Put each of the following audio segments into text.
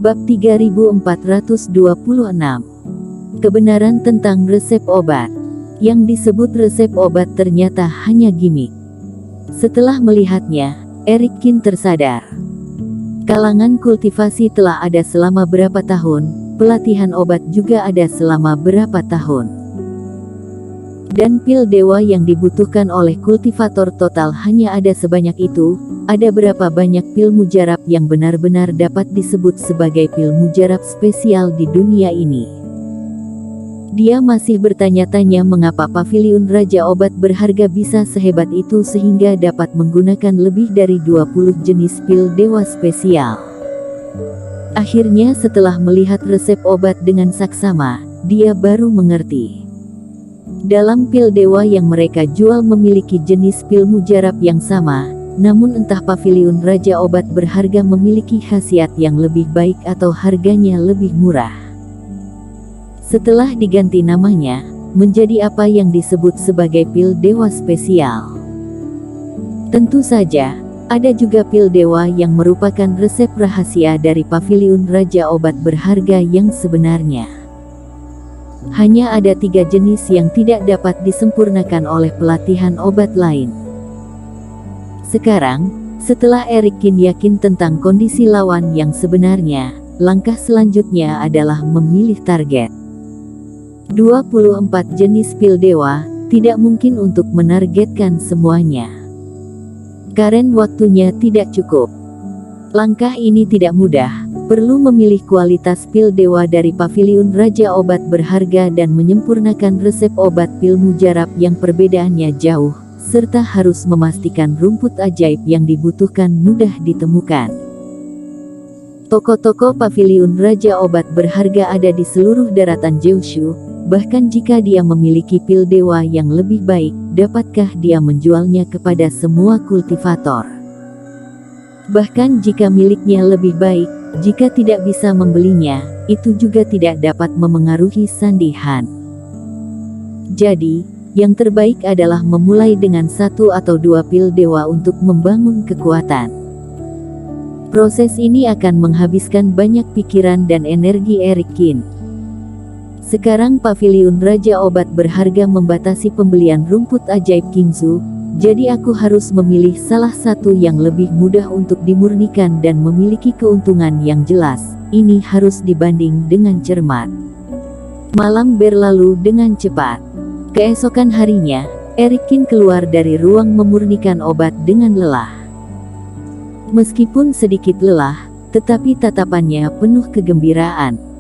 Bab 3426. Kebenaran tentang resep obat. Yang disebut resep obat ternyata hanya gimmick. Setelah melihatnya, Eric Kin tersadar. Kalangan kultivasi telah ada selama berapa tahun, pelatihan obat juga ada selama berapa tahun. Dan pil dewa yang dibutuhkan oleh kultivator total hanya ada sebanyak itu. Ada berapa banyak pil mujarab yang benar-benar dapat disebut sebagai pil mujarab spesial di dunia ini? Dia masih bertanya-tanya mengapa paviliun Raja Obat berharga bisa sehebat itu sehingga dapat menggunakan lebih dari 20 jenis pil dewa spesial. Akhirnya setelah melihat resep obat dengan saksama, dia baru mengerti. Dalam pil dewa yang mereka jual memiliki jenis pil mujarab yang sama, namun entah paviliun Raja Obat berharga memiliki khasiat yang lebih baik atau harganya lebih murah. Setelah diganti namanya, menjadi apa yang disebut sebagai pil dewa spesial. Tentu saja, ada juga pil dewa yang merupakan resep rahasia dari paviliun Raja Obat berharga yang sebenarnya. Hanya ada 3 jenis yang tidak dapat disempurnakan oleh pelatihan obat lain. Sekarang, setelah Eric Kin yakin tentang kondisi lawan yang sebenarnya, langkah selanjutnya adalah memilih target. 24 jenis pil dewa, tidak mungkin untuk menargetkan semuanya. Karena waktunya tidak cukup. Langkah ini tidak mudah, perlu memilih kualitas pil dewa dari paviliun Raja Obat berharga dan menyempurnakan resep obat pil mujarab yang perbedaannya jauh, serta harus memastikan rumput ajaib yang dibutuhkan mudah ditemukan. Toko-toko paviliun Raja Obat berharga ada di seluruh daratan Jeushu. Bahkan jika dia memiliki pil dewa yang lebih baik, dapatkah dia menjualnya kepada semua kultivator? Bahkan jika miliknya lebih baik, jika tidak bisa membelinya, itu juga tidak dapat memengaruhi Sandi Han. Jadi, yang terbaik adalah memulai dengan 1 atau 2 pil dewa untuk membangun kekuatan. Proses ini akan menghabiskan banyak pikiran dan energi Eric Kin. Sekarang paviliun Raja Obat berharga membatasi pembelian rumput ajaib Kingzu, jadi aku harus memilih salah satu yang lebih mudah untuk dimurnikan dan memiliki keuntungan yang jelas. Ini harus dibanding dengan cermat. Malam berlalu dengan cepat. Keesokan harinya, Eric Kin keluar dari ruang memurnikan obat dengan lelah. Meskipun sedikit lelah, tetapi tatapannya penuh kegembiraan.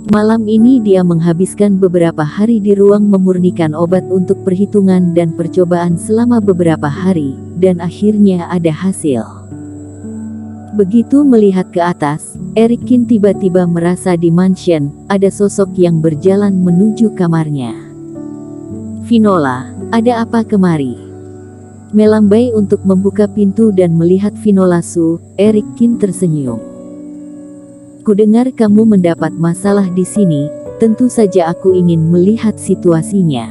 Malam ini dia menghabiskan beberapa hari di ruang memurnikan obat untuk perhitungan dan percobaan selama beberapa hari, dan akhirnya ada hasil. Begitu melihat ke atas, Eric Kin tiba-tiba merasa di mansion, ada sosok yang berjalan menuju kamarnya. Vinola, ada apa kemari? Melambai untuk membuka pintu dan melihat Vinola Su, Eric Kin tersenyum. Kudengar kamu mendapat masalah di sini, tentu saja aku ingin melihat situasinya,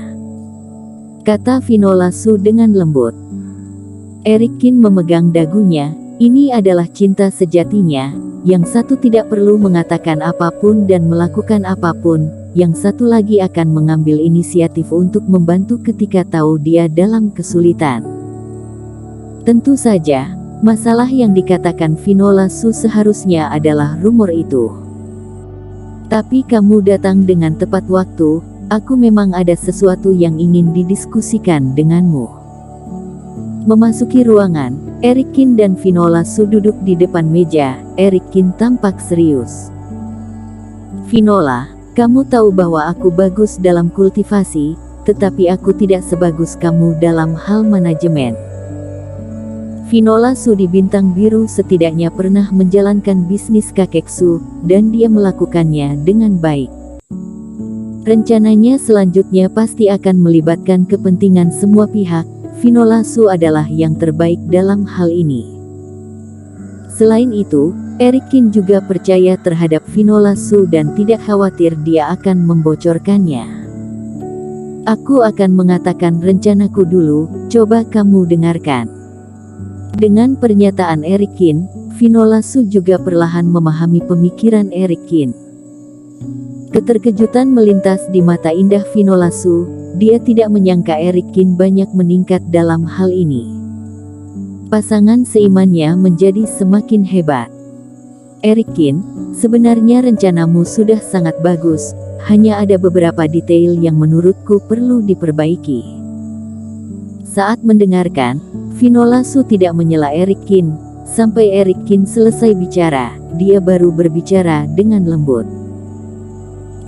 kata Vinola Su dengan lembut. Eric Kin memegang dagunya, ini adalah cinta sejatinya, yang satu tidak perlu mengatakan apapun dan melakukan apapun, yang satu lagi akan mengambil inisiatif untuk membantu ketika tahu dia dalam kesulitan. Tentu saja, masalah yang dikatakan Vinola Su seharusnya adalah rumor itu. Tapi kamu datang dengan tepat waktu, aku memang ada sesuatu yang ingin didiskusikan denganmu. Memasuki ruangan, Eric Kin dan Vinola Su duduk di depan meja. Eric Kin tampak serius. Vinola, kamu tahu bahwa aku bagus dalam kultivasi, tetapi aku tidak sebagus kamu dalam hal manajemen. Vinola Su di Bintang Biru setidaknya pernah menjalankan bisnis kakeksu, dan dia melakukannya dengan baik. Rencananya selanjutnya pasti akan melibatkan kepentingan semua pihak. Vinola Su adalah yang terbaik dalam hal ini. Selain itu, Eric Kin juga percaya terhadap Vinola Su dan tidak khawatir dia akan membocorkannya. Aku akan mengatakan rencanaku dulu, coba kamu dengarkan. Dengan pernyataan Eric Kin, Finola Su juga perlahan memahami pemikiran Eric Kin. Keterkejutan melintas di mata indah Finola Su. Dia tidak menyangka Eric Kin banyak meningkat dalam hal ini. Pasangan seimannya menjadi semakin hebat. Eric Kin, sebenarnya rencanamu sudah sangat bagus, hanya ada beberapa detail yang menurutku perlu diperbaiki. Saat mendengarkan, Finola Su tidak menyela Eric Kin. Sampai Eric Kin selesai bicara, dia baru berbicara dengan lembut.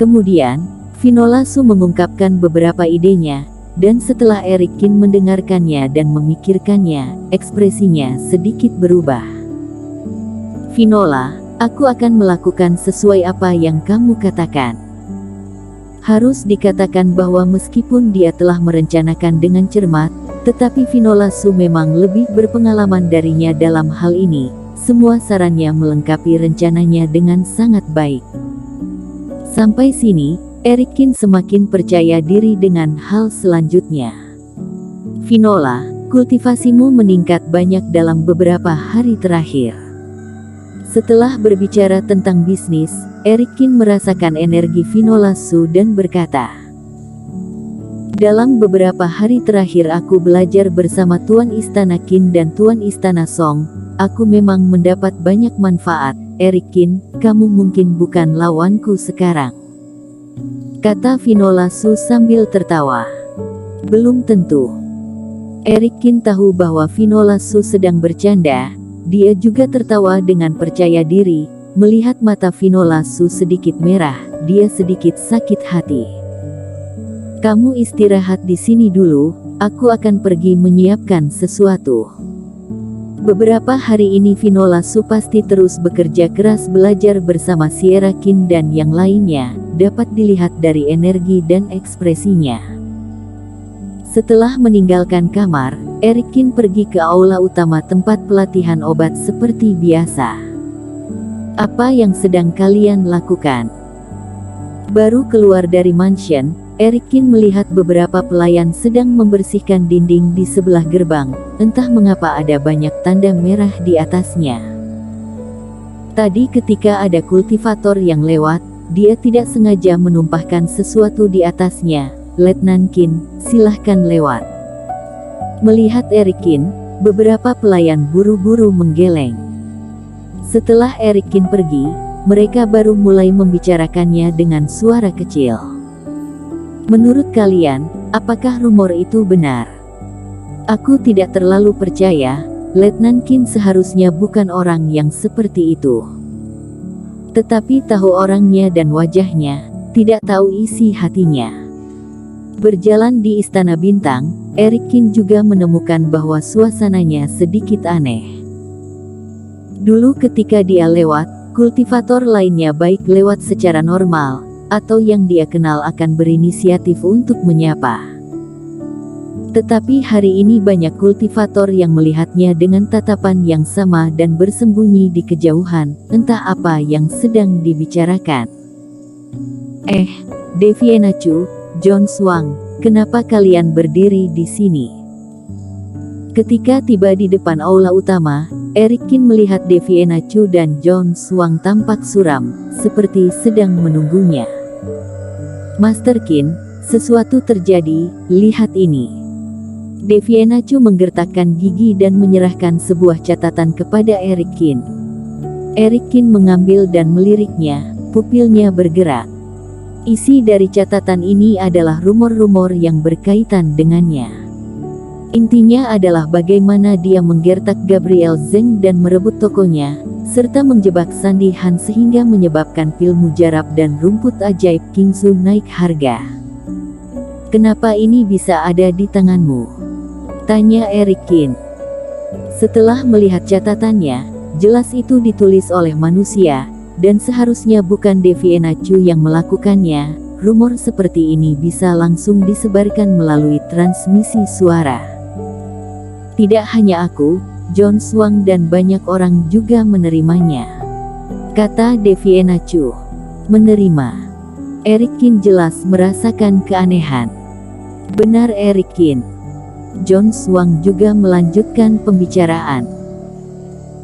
Kemudian, Finola Su mengungkapkan beberapa idenya, dan setelah Eric Kin mendengarkannya dan memikirkannya, ekspresinya sedikit berubah. Finola, aku akan melakukan sesuai apa yang kamu katakan. Harus dikatakan bahwa meskipun dia telah merencanakan dengan cermat, tetapi Finola Su memang lebih berpengalaman darinya dalam hal ini. Semua sarannya melengkapi rencananya dengan sangat baik. Sampai sini, Eric Kin semakin percaya diri dengan hal selanjutnya. Finola, kultivasimu meningkat banyak dalam beberapa hari terakhir. Setelah berbicara tentang bisnis, Eric Kin merasakan energi Finola Su dan berkata, dalam beberapa hari terakhir aku belajar bersama Tuan Istana Qin dan Tuan Istana Song. Aku memang mendapat banyak manfaat. Eric Kin, kamu mungkin bukan lawanku sekarang, kata Finola Su sambil tertawa. Belum tentu. Eric Kin tahu bahwa Finola Su sedang bercanda. Dia juga tertawa dengan percaya diri. Melihat mata Finola Su sedikit merah, dia sedikit sakit hati. Kamu istirahat di sini dulu, aku akan pergi menyiapkan sesuatu. Beberapa hari ini Finola Su pasti terus bekerja keras belajar bersama Sierra Qin dan yang lainnya, dapat dilihat dari energi dan ekspresinya. Setelah meninggalkan kamar, Eric Kin pergi ke aula utama tempat pelatihan obat seperti biasa. Apa yang sedang kalian lakukan? Baru keluar dari mansion, Eric Kin melihat beberapa pelayan sedang membersihkan dinding di sebelah gerbang. Entah mengapa ada banyak tanda merah di atasnya. Tadi ketika ada kultivator yang lewat, dia tidak sengaja menumpahkan sesuatu di atasnya. Letnan Qin, silahkan lewat. Melihat Eric Kin, beberapa pelayan buru-buru menggeleng. Setelah Eric Kin pergi, mereka baru mulai membicarakannya dengan suara kecil. Menurut kalian, apakah rumor itu benar? Aku tidak terlalu percaya. Letnan Qin seharusnya bukan orang yang seperti itu. Tetapi tahu orangnya dan wajahnya, tidak tahu isi hatinya. Berjalan di Istana Bintang, Eric Kin juga menemukan bahwa suasananya sedikit aneh. Dulu ketika dia lewat, kultivator lainnya baik lewat secara normal, atau yang dia kenal akan berinisiatif untuk menyapa. Tetapi hari ini banyak kultivator yang melihatnya dengan tatapan yang sama dan bersembunyi di kejauhan, entah apa yang sedang dibicarakan. Deviena Chu, John Swang, kenapa kalian berdiri di sini? Ketika tiba di depan aula utama, Eric Kin melihat Deviena Chu dan John Swang tampak suram, seperti sedang menunggunya. Master Qin, sesuatu terjadi, lihat ini. Deviena Chu menggertakkan gigi dan menyerahkan sebuah catatan kepada Eric Kin. Eric Kin mengambil dan meliriknya, pupilnya bergerak. Isi dari catatan ini adalah rumor-rumor yang berkaitan dengannya. Intinya adalah bagaimana dia menggertak Gabriel Zeng dan merebut tokonya, serta menjebak Sandy Han sehingga menyebabkan pil mujarab dan rumput ajaib Kingsu naik harga. Kenapa ini bisa ada di tanganmu? Tanya Eric Kin. Setelah melihat catatannya, jelas itu ditulis oleh manusia, dan seharusnya bukan Deviena Chu yang melakukannya. Rumor seperti ini bisa langsung disebarkan melalui transmisi suara. Tidak hanya aku, John Swang dan banyak orang juga menerimanya, kata Deviena Chu. Menerima. Eric Kin jelas merasakan keanehan. Benar Eric Kin. John Swang juga melanjutkan pembicaraan.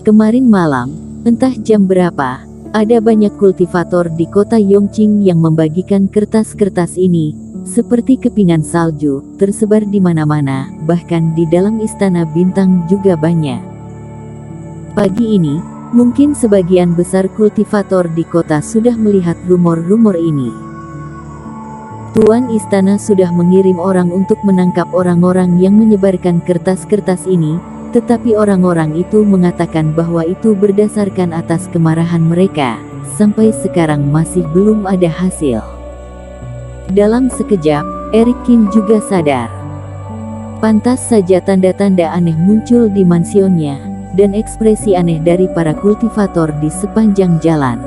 Kemarin malam, entah jam berapa, ada banyak kultivator di kota Yongqing yang membagikan kertas-kertas ini, seperti kepingan salju, tersebar di mana-mana, bahkan di dalam istana bintang juga banyak. Pagi ini, mungkin sebagian besar kultivator di kota sudah melihat rumor-rumor ini. Tuan istana sudah mengirim orang untuk menangkap orang-orang yang menyebarkan kertas-kertas ini, tetapi orang-orang itu mengatakan bahwa itu berdasarkan atas kemarahan mereka. Sampai sekarang masih belum ada hasil. Dalam sekejap, Eric Kim juga sadar. Pantas saja tanda-tanda aneh muncul di mansionnya, dan ekspresi aneh dari para kultivator di sepanjang jalan.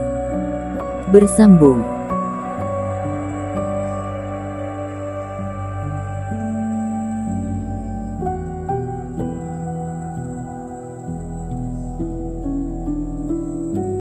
Bersambung.